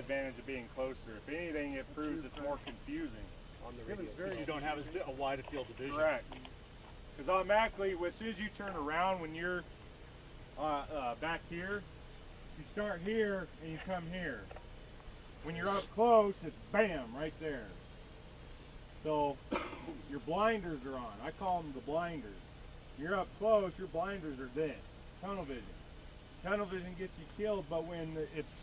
advantage of being closer. If anything, it proves it's more confusing. On the radio, you don't have a wide field of vision. Correct. Because automatically, as soon as you turn around, when you're back here, you start here and you come here. When you're up close, it's bam, right there. So your blinders are on. I call them the blinders. You're up close, your blinders are this. Tunnel vision. Tunnel vision gets you killed, but when it's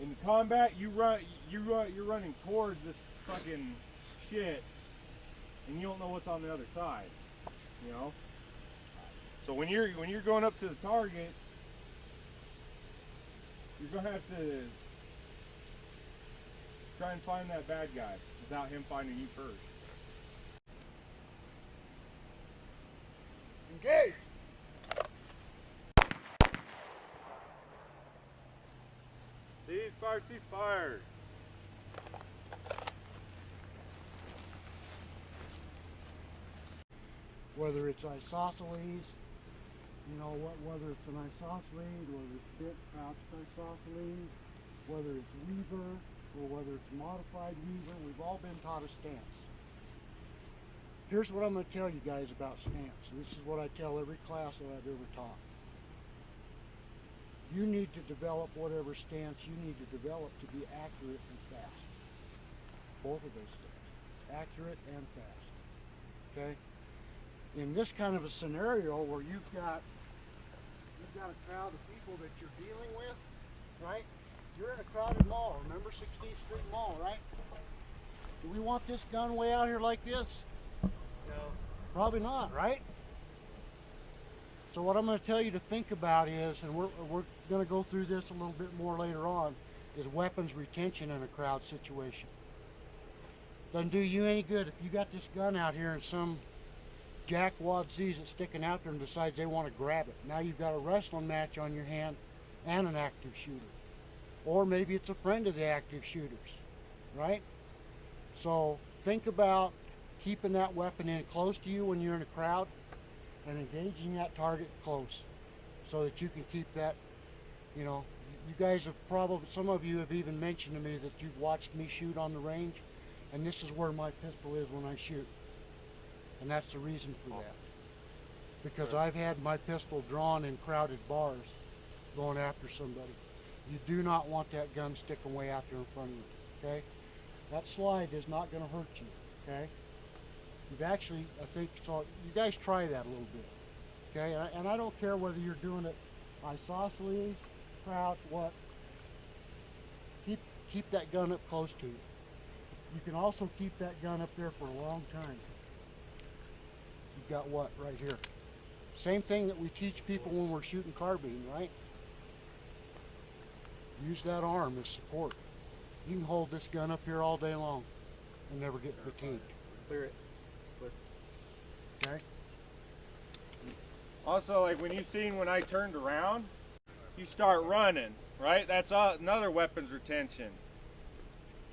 in combat, you're running towards this fucking shit, and you don't know what's on the other side. You know. So when you're going up to the target, you're gonna have to try and find that bad guy without him finding you first. Engage! Cease fire, cease fire. Whether it's isosceles, you know, whether it's an isosceles, whether it's bit crouched isosceles, whether it's Weaver, or whether it's modified Weaver, we've all been taught a stance. Here's what I'm going to tell you guys about stance, and this is what I tell every class that I've ever taught. You need to develop whatever stance you need to develop to be accurate and fast. Both of those things, accurate and fast, okay? In this kind of a scenario where you've got a crowd of people that you're dealing with, right? You're in a crowded mall, remember 16th Street Mall, right? Do we want this gun way out here like this? No. Probably not, right? So what I'm going to tell you to think about is, and we're going to go through this a little bit more later on, is weapons retention in a crowd situation. Doesn't do you any good if you got this gun out here and some jackwad sees it sticking out there and decides they want to grab it. Now you've got a wrestling match on your hand and an active shooter. Or maybe it's a friend of the active shooters, right? So think about keeping that weapon in close to you when you're in a crowd and engaging that target close so that you can keep that, you know, you guys have probably, some of you have even mentioned to me that you've watched me shoot on the range, and this is where my pistol is when I shoot. And that's the reason for that. Because I've had my pistol drawn in crowded bars going after somebody. You do not want that gun sticking way out there in front of you, okay? That slide is not going to hurt you, okay? You've actually, I think, so you guys try that a little bit, okay? And I don't care whether you're doing it isosceles, crouch, what. Keep that gun up close to you. You can also keep that gun up there for a long time. You've got what right here? Same thing that we teach people when we're shooting carbine, right? Use that arm as support. You can hold this gun up here all day long and never get fatigued. Clear it. Okay? Also, like when you seen when I turned around, you start running, right? That's another weapons retention.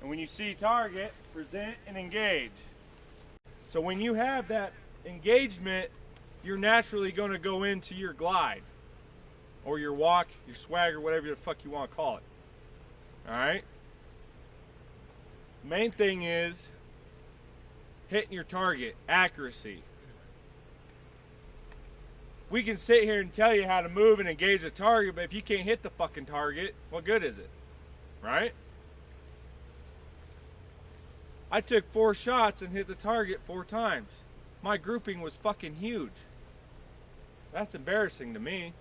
And when you see target, present and engage. So when you have that engagement, you're naturally going to go into your glide or your walk, your swagger, whatever the fuck you want to call it. All right? Main thing is hitting your target, accuracy. We can sit here and tell you how to move and engage the target, but if you can't hit the fucking target, what good is it? Right? I took 4 shots and hit the target 4 times. My grouping was fucking huge. That's embarrassing to me.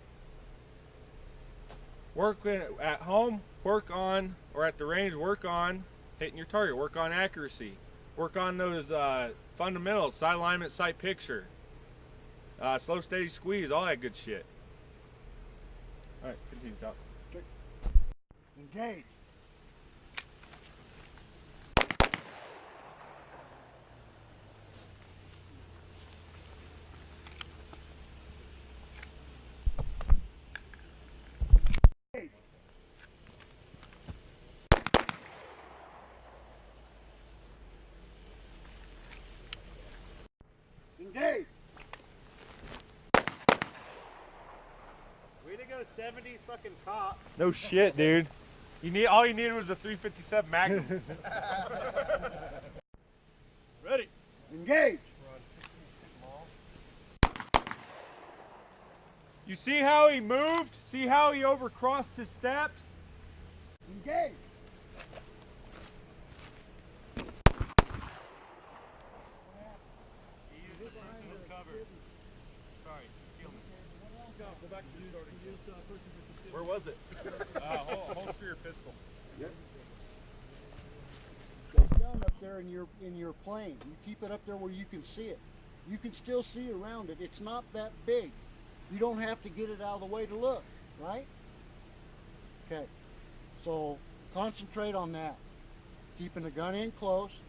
Work at home, work on, or at the range, work on hitting your target. Work on accuracy. Work on those fundamentals, sight alignment, sight picture. Slow, steady squeeze, all that good shit. All right, continue, Top. Okay. Engage. Engage. Way to go, 70s fucking cop. No shit, dude. All you needed was a 357 Magnum. Ready. Engage. You see how he moved? See how he overcrossed his steps? Engage. Where was it? Holster your pistol. Yep. Go down up there in your plane. You keep it up there where you can see it. You can still see around it. It's not that big. You don't have to get it out of the way to look, right? Okay. So concentrate on that. Keeping the gun in close.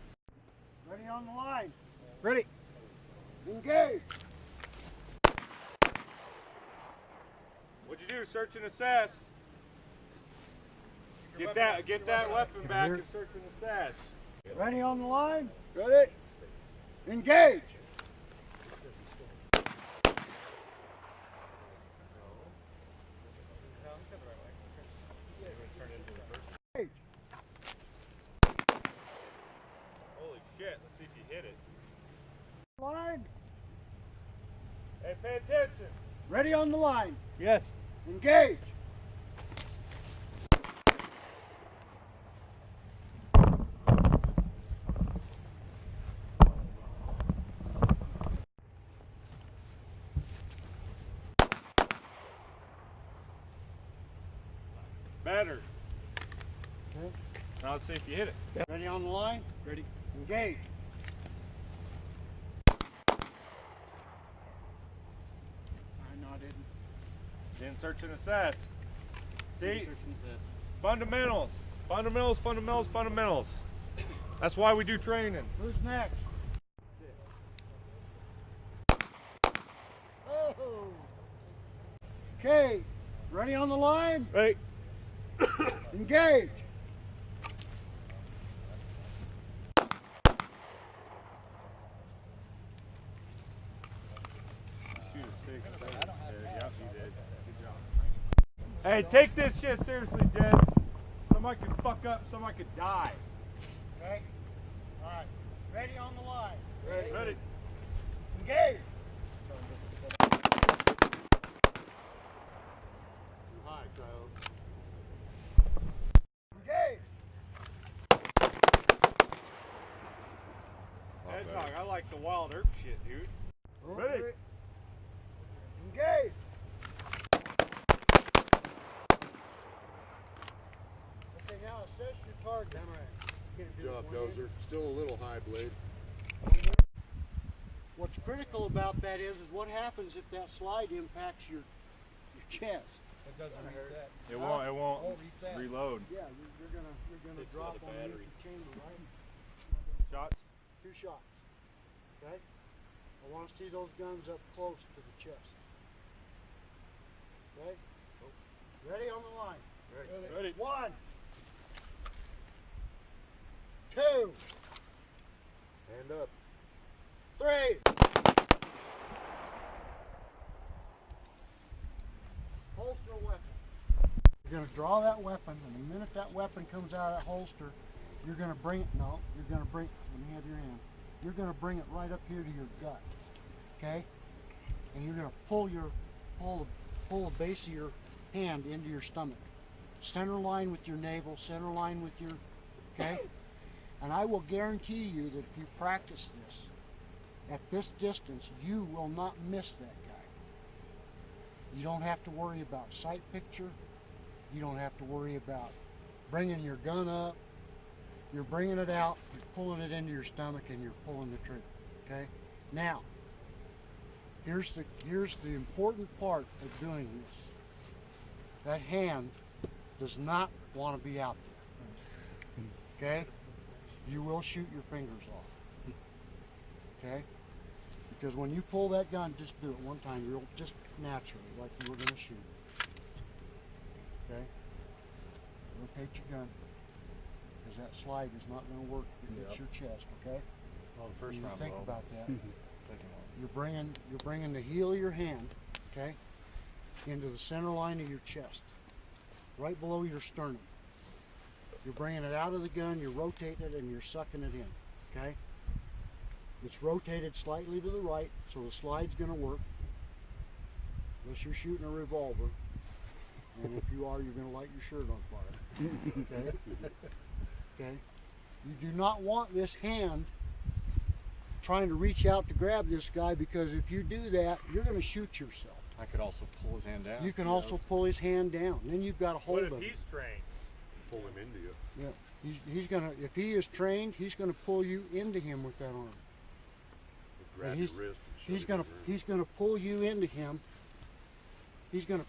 Ready on the line. Ready. Engage. What'd you do? Search and assess. Get that weapon back and search and assess. Ready on the line. Ready. Engage. Holy shit, let's see if you hit it. Line. Hey, pay attention. Ready on the line. Yes. Engage. Better. Okay. Now let's see if you hit it. Ready on the line. Ready. Engage. No, I didn't. Then search and assess. See? Search and assess. Fundamentals. Fundamentals, fundamentals, fundamentals. That's why we do training. Who's next? Oh. Okay. Ready on the line. Right. Engage. Hey, take this shit seriously, Jed. Somebody could fuck up, somebody could die. Okay. All right. Ready on the line. Ready. Engage. Hi, Kyle. Engage. Hedgehog, I like the wild herb shit, dude. Ready. Engage. Okay, now assess your target. Good job, Dozer. Still a little high, Blade. What's critical about that is what happens if that slide impacts your chest. It doesn't reset. It won't reset. reload. Yeah, you're gonna It's drop not a on battery. the chamber, right? Shots? 2 shots. Okay? I want to see those guns up close to the chest. Okay? Ready on the line. Ready. 1, 2, Hand up. 3. Holster weapon. You're going to draw that weapon, and the minute that weapon comes out of that holster, you're going to bring it, let me have your hand. You're going to bring it right up here to your gut, okay? And you're going to pull the base of your hand into your stomach. Center line with your navel, center line with your, okay? And I will guarantee you that if you practice this, at this distance, you will not miss that guy. You don't have to worry about sight picture. You don't have to worry about bringing your gun up. You're bringing it out, you're pulling it into your stomach, and you're pulling the trigger, okay? Now, here's the important part of doing this. That hand does not want to be out there, okay? You will shoot your fingers off, okay? Because when you pull that gun, just do it one time, just naturally, like you were going to shoot, okay? Rotate your gun, because that slide is not going to work if it hits your chest, okay? Well, the first You round think will. about that. Second one. You're bringing the heel of your hand, okay, into the center line of your chest, right below your sternum. You're bringing it out of the gun, you're rotating it, and you're sucking it in, okay? It's rotated slightly to the right, so the slide's going to work. Unless you're shooting a revolver. And if you are, you're going to light your shirt on fire. Okay? Okay? You do not want this hand trying to reach out to grab this guy, because if you do that, you're going to shoot yourself. I could also pull his hand down. You can also pull his hand down. Then you've got a hold of him. What if he's trained? Pull him into you. Yeah. He's gonna, if he is trained, he's gonna pull you into him with that arm. Grab your wrist and shove He's it gonna in there. he's gonna pull you into him. He's gonna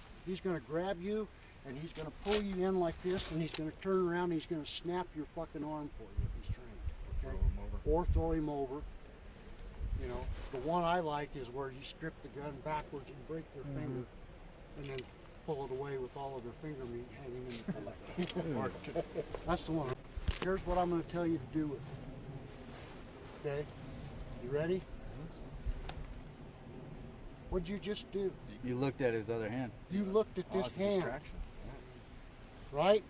grab you, and he's gonna pull you in like this, and he's gonna turn around and he's gonna snap your fucking arm for you if he's trained. Okay? Throw him over. Or throw him over. You know, the one I like is where you strip the gun backwards and break their finger, and then pull it away with all of their finger meat hanging in the finger. That's the one. Here's what I'm going to tell you to do with it. Okay? You ready? What'd you just do? You looked at his other hand. You looked at this It's a hand, distraction. right?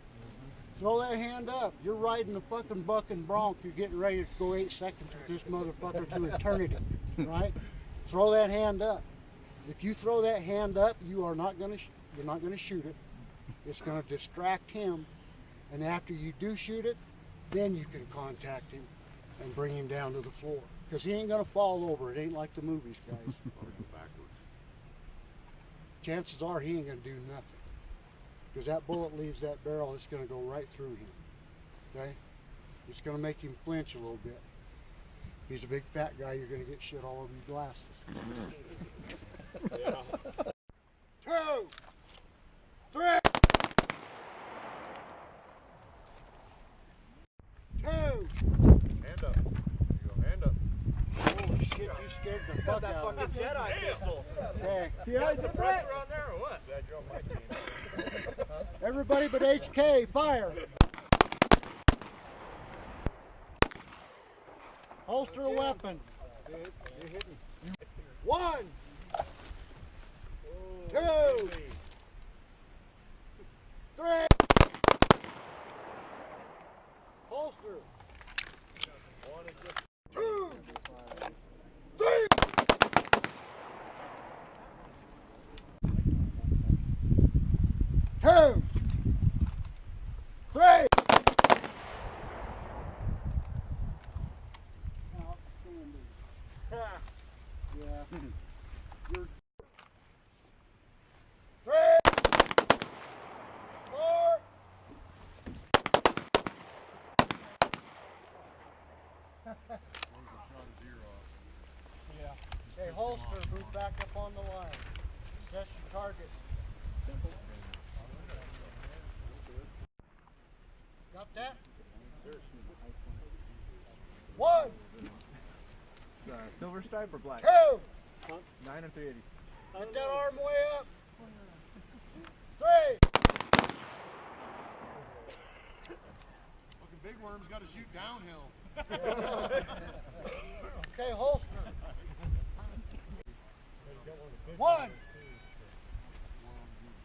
Throw that hand up. You're riding a fucking buck and bronc. You're getting ready to go 8 seconds with this motherfucker to eternity, right? Throw that hand up. If you throw that hand up, you're not going to shoot it. It's going to distract him, and after you do shoot it, then you can contact him and bring him down to the floor, because he ain't going to fall over. It ain't like the movies, guys. Or go backwards. Chances are he ain't going to do nothing, because that bullet leaves that barrel. It's going to go right through him. Okay? It's going to make him flinch a little bit. He's a big fat guy. You're going to get shit all over your glasses. Yeah. 2, 3, 2. Hand up. There you go. Hand up. Holy shit, you scared the fuck out of me. Jedi pistol. Okay. Yeah, is the pressure on there or what? Glad you're on my team. Everybody but HK, fire. Holster a weapon. 1, 2, 3. Holster. 2, 3. Two, 3. Outstanding. Yeah. You're 3, 4. Yeah. Okay, holster, move back up on the line. Assess your target. Got that? 1, Silver stripe or black? 2. 9 and 380. Get that arm way up. 3. Fucking big worm's got to shoot downhill. Okay, holster. 1,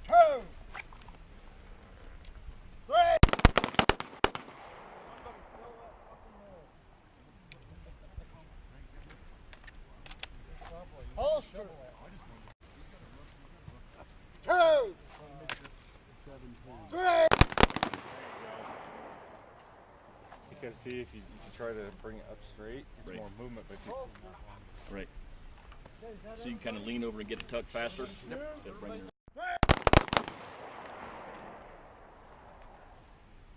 2, 3. Holster. 2, 3. Because see, if you try to bring it up straight, it's Right. more movement, but if you Right. So you can kind of lean over and get the tuck faster. Instead of bringing your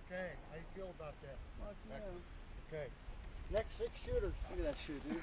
Okay, how you feel about that? Okay. Next 6 shooters. Look at that shit, dude.